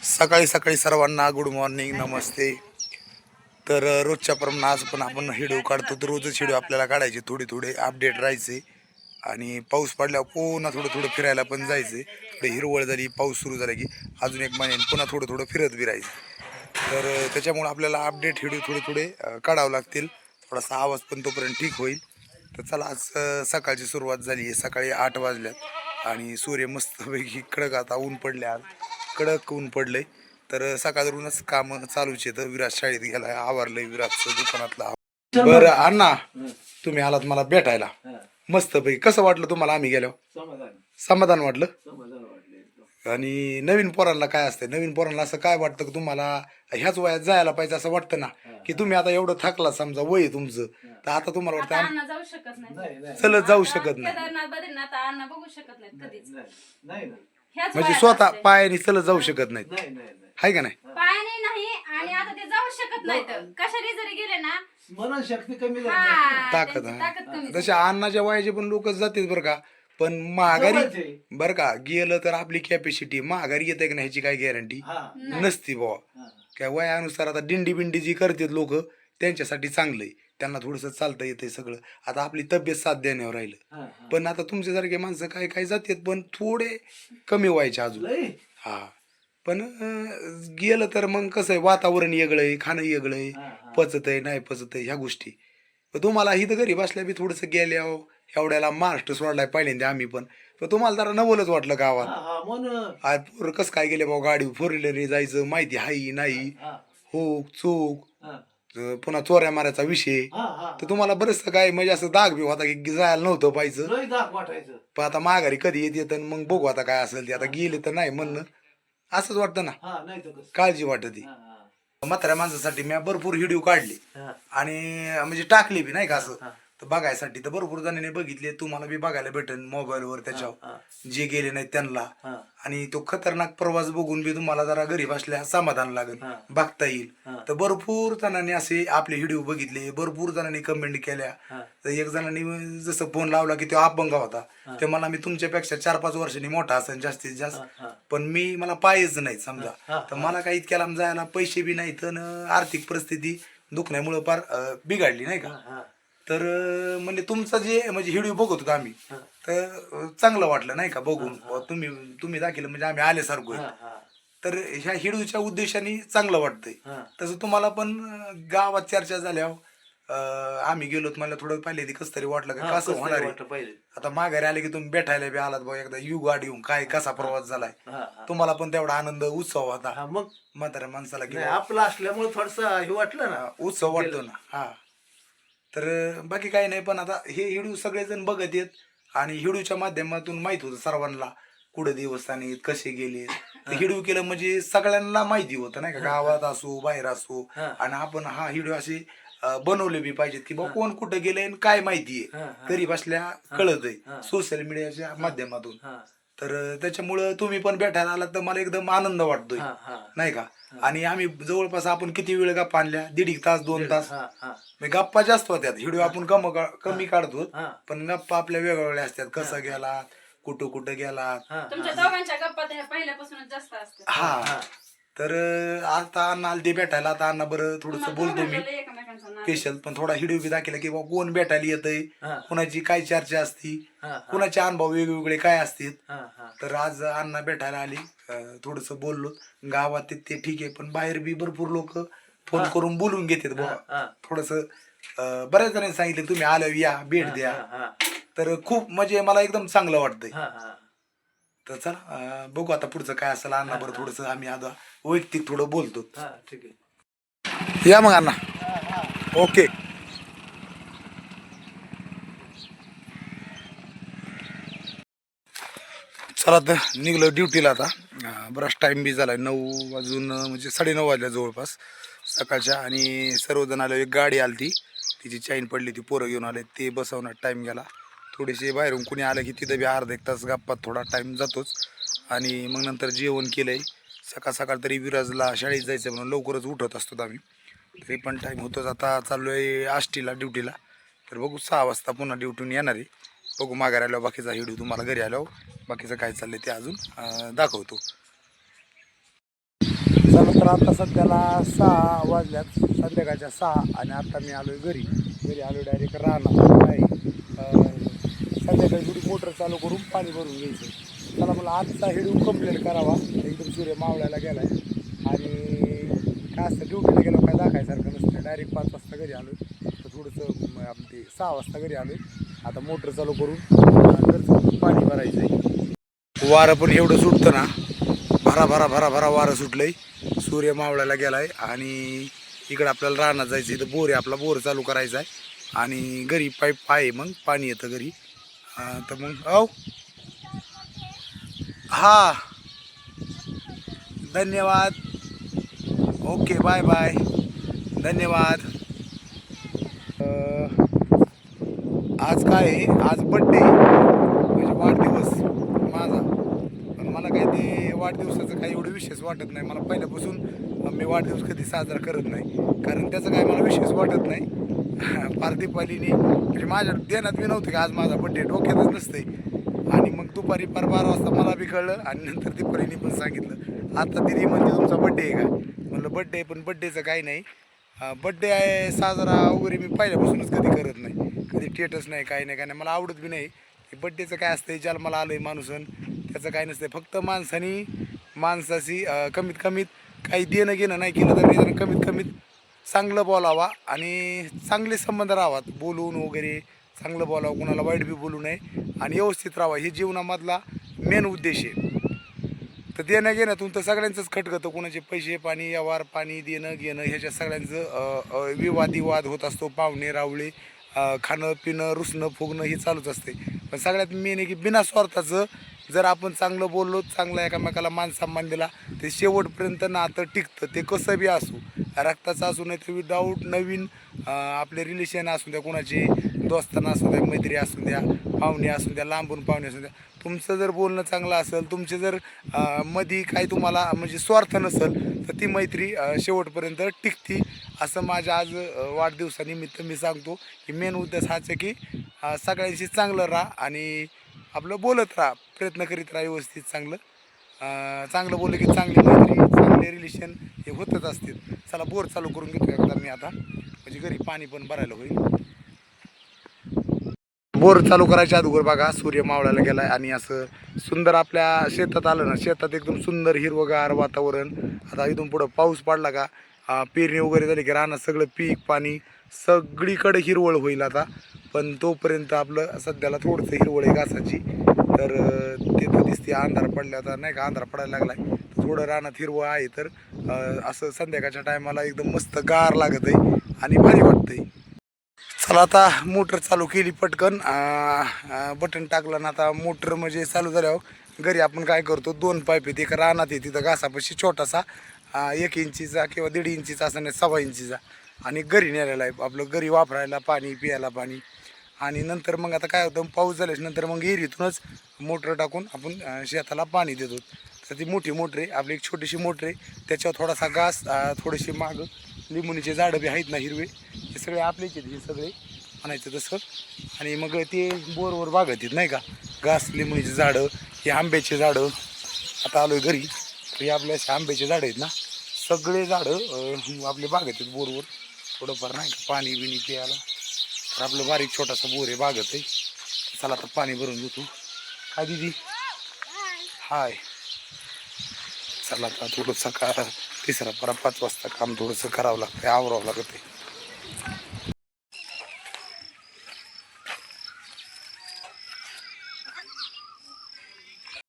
सकाळी सकाळी सर्वांना गुड मॉर्निंग, नमस्ते. तर रोजच्या प्रमाणे आज पण आपण व्हिडिओ काढतो. तर रोजच व्हिडिओ आपल्याला काढायचे, थोडे थोडे अपडेट राहायचे. आणि पाऊस पडल्यावर पुन्हा थोडं थोडं फिरायला पण जायचे. थोडे हिरवळ झाली, पाऊस सुरू झाला की अजून एक महिन्याने पुन्हा थोडं थोडं फिरत बी राहायचं. तर त्याच्यामुळे आपल्याला अपडेट व्हिडिओ थोडे थोडे काढावं लागतील. थोडासा आवाज पण तोपर्यंत ठीक होईल. तर चला, आज सकाळची सुरुवात झाली आहे. सकाळी 8 वाजल्यात आणि सूर्य मस्तपैकी कडक, आता ऊन पडले, आज कडक ऊन पडले. तर सकाळवरूनच काम चालूच आहे. तर विराज शाळेत गेलाय, आवरलंय विराजचं दुकानातलं. बरं अण्णा, तुम्ही आलात मला भेटायला, मस्तपैकी. कसं वाटलं तुम्हाला आम्ही गेल्यावर? समाधान वाटलं. आणि नवीन पोरांना काय असतं, नवीन पोरांना असं काय वाटतं की तुम्हाला ह्याच वयात जायला पाहिजे असं वाटतं ना, की तुम्ही आता एवढं थकला, समजा वय तुमचं, तर आता तुम्हाला वाटतं जाऊ शकत नाही, चलत जाऊ शकत नाही. केदारनाथ बद्रीनाथ अण्णा बघू शकत नाहीत कधीच. ह्याच म्हणजे वयात स्वतः असते. पायाने चलत जाऊ शकत नाहीत, हाय का नाही? पायाने नाही, आणि आता ते जाऊ शकत नाहीत. कशाने जरी गेले ना, स्मरणशक्ती कमी ताकद, त्यांची ताकद हा. कमी तसे अण्णाच्या वयाचे पण लोक जातील बरं का, पण महागारी बरं का गेलं तर आपली कॅपॅसिटी महागारी येते की नाही ह्याची काय गॅरंटी नसती बाबा. काय वयानुसार आता दिंडी बिंडी जी करतात लोक, त्यांच्यासाठी चांगलंय, त्यांना थोडंसं चालता येतंय सगळं. आता आपली तब्येत साथ देण्यावर राहिलं. पण आता तुमच्यासारखे माणसं काय काय जातात, पण थोडे कमी व्हायचे अजून. हा, पण गेलं तर मग कसं आहे, वातावरण वेगळंय, खाणं वेगळंय, पचत आहे नाही पचत आहे ह्या गोष्टी. पण तुम्हाला इथं घरी बसल्या बी थोडंसं गेल्या एवढ्याला महाराष्ट्र सोडलाय पहिल्यांदा आम्ही पण तुम्हाला जरा नवलच वाटलं गावात. पोरं कसं काय गेले बाबा, गाडी फोर व्हीलरने जायचं, माहिती हाई नाही, हो चूक, पुन्हा चोऱ्या मारायचा विषय. तर तुम्हाला बरंच काय म्हणजे असं दाग बी होता की जायला नव्हतं पाहिजे. पण आता माघारी कधी येत मग बघू आता काय असेल ते. आता गेले तर नाही म्हणणं, असंच वाटतं ना, काळजी वाटत. म्हाताऱ्या माणसासाठी मी भरपूर व्हिडिओ काढले आणि म्हणजे टाकले बी नाही का असं, तर बघायसाठी. तर भरपूर जणांनी बघितले, तुम्हाला बी बघायला भेटेल मोबाईलवर त्याच्यावर, जे गेले नाहीत त्यांना. आणि तो खतरनाक प्रवास बघून बी तुम्हाला जरा घरी बसल्या समाधान लागेल, बघता येईल. तर भरपूर जणांनी असे आपले व्हिडिओ बघितले, भरपूर जणांनी कमेंट केल्या. तर एक जणांनी जसं फोन लावला की तो अपंग होता, ते मला मी तुमच्यापेक्षा 4-5 वर्षांनी मोठा असेल जास्तीत जास्त, पण मला पायच नाही समजा. तर मला काही इतक्या लांब जायला पैसे बी नाहीत, आर्थिक परिस्थिती दुखण्यामुळं फार बिघडली नाही का. तर म्हणजे तुमचं जे म्हणजे व्हिडिओ बघत होतो आम्ही, तर चांगलं वाटलं नाही का बघून. तुम्ही दाखवलं म्हणजे आम्ही आल्यासारखं आहे. तर ह्या व्हिडिओच्या उद्देशाने चांगलं वाटतंय. तसं तुम्हाला पण गावात चर्चा झाल्यावर आम्ही गेलोत मला थोडं पहिले ती कसं तरी वाटलं का कसं होणार आहे. आता माघारी आले की तुम्ही भेटायला बी आलात बघा, एकदा यू गाडी येऊन काय कसा प्रवास झालाय, तुम्हाला पण तेवढा आनंद उत्सव होता. मग म्हाताऱ्या माणसाला की आपलं असल्यामुळे थोडस हे वाटलं ना, उत्सव वाटतो ना. हा, तर बाकी काही नाही. पण आता हे हिडू सगळेजण बघत येत आणि हिडूच्या माध्यमातून माहित होतं सर्वांना कुठे देवस्थान आहेत, कसे गेले. हिडू केलं म्हणजे सगळ्यांना माहिती होतं नाही का, गावात असो बाहेर असो. आणि आपण हा हिडू असे बनवले बी पाहिजेत की बा कोण कुठं गेले आणि काय माहिती आहे, घरी बसल्या कळत आहे सोशल मीडियाच्या माध्यमातून. तर त्याच्यामुळं तुम्ही पण भेटायला आलात तर मला एकदम आनंद वाटतोय नाही का. आणि आम्ही जवळपास आपण किती वेळ गप्पा आणल्या, 1.5 तास 2 तास. गप्पा जास्त होत्यात, व्हिडिओ आपण कमी काढतो, पण गप्पा आपल्या वेगवेगळ्या असतात. कसं गेलात, कुठं कुठं गेलात, तुमच्या दोघांच्या गप्पा त्या पहिल्यापासूनच जास्त असतात. हा. तर आता अण्णा आले ते भेटायला. आता अण्णा बरं थोडस बोलतो मी एकमेकांचा नाद. स्पेशल, पण थोडा व्हिडिओ बी दाखवला की बाबा कोण भेटायला येतंय, कुणाची काय चर्चा असती, कुणाचे अनुभव वेगवेगळे काय असतात. तर आज अण्णा भेटायला आली, थोडस बोललो. गावात ते ठीक आहे, पण बाहेर बी भरपूर लोक फोन करून बोलून घेतात बाबा. थोडस बऱ्याच जणांनी सांगितलं तुम्ही आल्यावर या, भेट द्या. तर खूप म्हणजे मला एकदम चांगलं वाटतंय. तर चला बघू आता पुढचं काय असेल. अण्णा बरं थोडस आम्ही आता वैयक्तिक थोडं बोलतो. ठीक आहे, या मग अण्णा. ओके. चला तर निघलो ड्युटीला आता. बराच टाइम बी झालाय, 9 वाजून म्हणजे 9:30 वाजल्या जवळपास सकाळच्या. आणि सर्वजण आले, एक गाडी आली ती, तिची चैन पडली, ती पोरं घेऊन आले, ते बसवण्यात टाइम गेला. थोडीशी बाहेरून कुणी आलं की तिथं बी अर्धा 1 तास गप्पात थोडा टाइम जातोच. आणि मग नंतर जेवण केलंय. सकाळ सकाळ तरी विराजला शाळेत जायचं म्हणून लवकरच उठत असतो आम्ही, तरी पण टाईम होतोच. आता चाललो आहे आष्टीला ड्युटीला. तर बघू 6 वाजता पुन्हा ड्युटीहून येणार आहे. बघू माघारी आल्यावर बाकीचा व्हिडिओ तुम्हाला घरी आल्यावर बाकीचं काय चाललंय ते अजून दाखवतो. तर आता सध्याला 6 वाजल्यात, संध्याकाळच्या 6 आणि आता मी आलोय घरी आलो डायरेक्ट राहणार आहे. संध्याकाळी थोडी मोटर चालू करून पाणी भरून घ्यायचं. चला मला आजचा हेडू कंप्लीट करावा. एकदम सूर्य मावळायला गेलाय आणि काय असतं ड्युटीला गेलो काय दाखायसारखं नसतं. डायरेक्ट 5 वाजता घरी आलो तर थोडंसं आपण ते 6 वाजता घरी आलोय. आता मोटर चालू करून घरचं पाणी भरायचं आहे. वारं पण एवढं सुटतं ना, भरा वारं सुटलंय. सूर्य मावळायला गेलाय आणि इकडं आपल्याला रानात जायचं. इथं बोर आहे, आपला बोर चालू करायचा आहे आणि घरी पाईप आहे, मग पाणी येतं घरी. तर मग हा धन्यवाद. ओके बाय बाय, धन्यवाद. आज काय आहे, आज बड्डे म्हणजे वाढदिवस माझा. पण मला काही ते वाढदिवसाचं काही एवढं विशेष वाटत नाही. मला पहिल्यापासून मी वाढदिवस कधी साजरा करत नाही, कारण त्याचं काय मला विशेष वाटत नाही. पारदीपालीने म्हणजे माझ्या ध्यानात मी नव्हतं की आज माझा बड्डे, डोक्यातच नसतंय. आणि मग दुपारी 12 वाजता मला बी कळलं आणि नंतर दीपालीने पण सांगितलं. आता दिदी म्हणते तुमचा बड्डे आहे का? म्हणलं बड्डे आहे, पण बड्डेचं काही नाही. बड्डे आहे साजरा वगैरे मी पहिल्यापासूनच कधी करत नाही, कधी स्टेटस नाही, काही नाही. मला आवडत बी नाही. बड्डेचं काय असतंय, ज्याला मला आलं आहे माणूसन त्याचं काय नसतंय. फक्त माणसाशी कमीत काही देणं घेणं नाही केलं तर निदान कमीत चांगलं बोलावा आणि चांगले संबंध राहावात. बोलून वगैरे चांगलं बोलावं, कोणाला वाईट बी बोलू नये आणि व्यवस्थित राहावं. हे जीवनामधला मेन उद्देश आहे. तर देणं घेण्यातून तर सगळ्यांचंच खटकतं. कोणाचे पैसे पाणी, व्यवहार पाणी, देणं घेणं ह्याच्या सगळ्यांचं विवाद होत असतो. पाहुणे रावळे, खाणं पिणं, रुसणं फुगणं हे चालूच असते. पण सगळ्यात मेन आहे की बिना स्वार्थाचं जर आपण चांगलं बोललो, चांगलं एकामेकाला मान सन्मान दिला, ते शेवटपर्यंत नातं टिकतं. ते कसं बी असू, रक्ताचं असू नाही तर विदाऊट नवीन आपले रिलेशन असू द्या, कोणाचे दोस्ताना असू द्या, मैत्री असू द्या, पाहुणे असू द्या, लांबून पाहुणे असू द्या, तुमचं जर बोलणं चांगलं असेल, तुमचे जर मध्ये काही तुम्हाला म्हणजे स्वार्थ नसेल तर ती मैत्री शेवटपर्यंत टिकती. असं माझ्या आज वाढदिवसानिमित्त मी सांगतो की मेन उद्देश हाच आहे की सगळ्यांशी चांगलं राहा आणि आपलं बोलत राहा, प्रयत्न करीत राहा व्यवस्थित. चांगलं बोललं की चांगली मैत्री, चांगले रिलेशन हे होतच असतील. चला बोर चालू करून घेतो एकदा मी आता, म्हणजे घरी पाणी पण भरायला होईल. बोर चालू करायच्या अगोदर बघा सूर्य मावळायला गेलाय आणि असं सुंदर आपल्या शेतात आलं ना, शेतात एकदम सुंदर हिरवगार वातावरण. आता इथून पुढं पाऊस पडला का पेरणी वगैरे झाली की रानात सगळं पीक पाणी सगळीकडे हिरवळ होईल आता. पण तोपर्यंत आपलं सध्याला थोडंसं हिरवळ आहे घासाची. तर तिथं दिसते अंधार पडल्या, आता नाही का अंधार पडायला लागलाय, थोडं रानात हिरवळ आहे. तर असं संध्याकाळच्या टायमाला एकदम मस्त गार लागत आहे आणि भारी वाटतंय. चला आता मोटर चालू केली पटकन, बटन टाकलं ना. आता मोटर म्हणजे चालू झाल्यावर घरी आपण काय करतो, 2 पाईप आहेत. एक रानात आहे तिथं घासापाशी छोटासा 1 इंचीचा किंवा 1.5 इंचीचा असं नाही, 1.25 इंचीचा, आणि घरी नेलेला आहे आपलं घरी वापरायला पाणी प्यायला पाणी. आणि नंतर मग आता काय होतं, पाऊस झाल्याच्या नंतर मग विहिरीतूनच मोटर टाकून आपण शेताला पाणी देतो. तर ती मोठी मोटर आहे आपली, एक छोटीशी मोटर आहे, त्याच्यावर थोडासा घास, थोडीशी मागं लिंबुनीचे झाडं बी आहेत ना हिरवे, हे सगळे आपलेच आहेत हे सगळे म्हणायचं तसं. आणि मग ते बोरवर बागत आहेत नाही का, घास लिंबुनीचे झाडं, हे आंब्याचे झाडं. आता आलो आहे घरी तर हे आपल्या असे आंब्याचे झाडं आहेत ना, सगळे झाडं आपले बागत आहेत बोरवर. थोडंफार नाही का पाणी बिणी प्यायला, तर आपलं बारीक छोटासा बोर आहे बागत आहे. चला आता पाणी भरून घेतो. काय दिदी? हाय. चला आता थोडंसं तिसरा 5 वाजता काम थोडंसं करावं लागतं, आवरावं लागतं.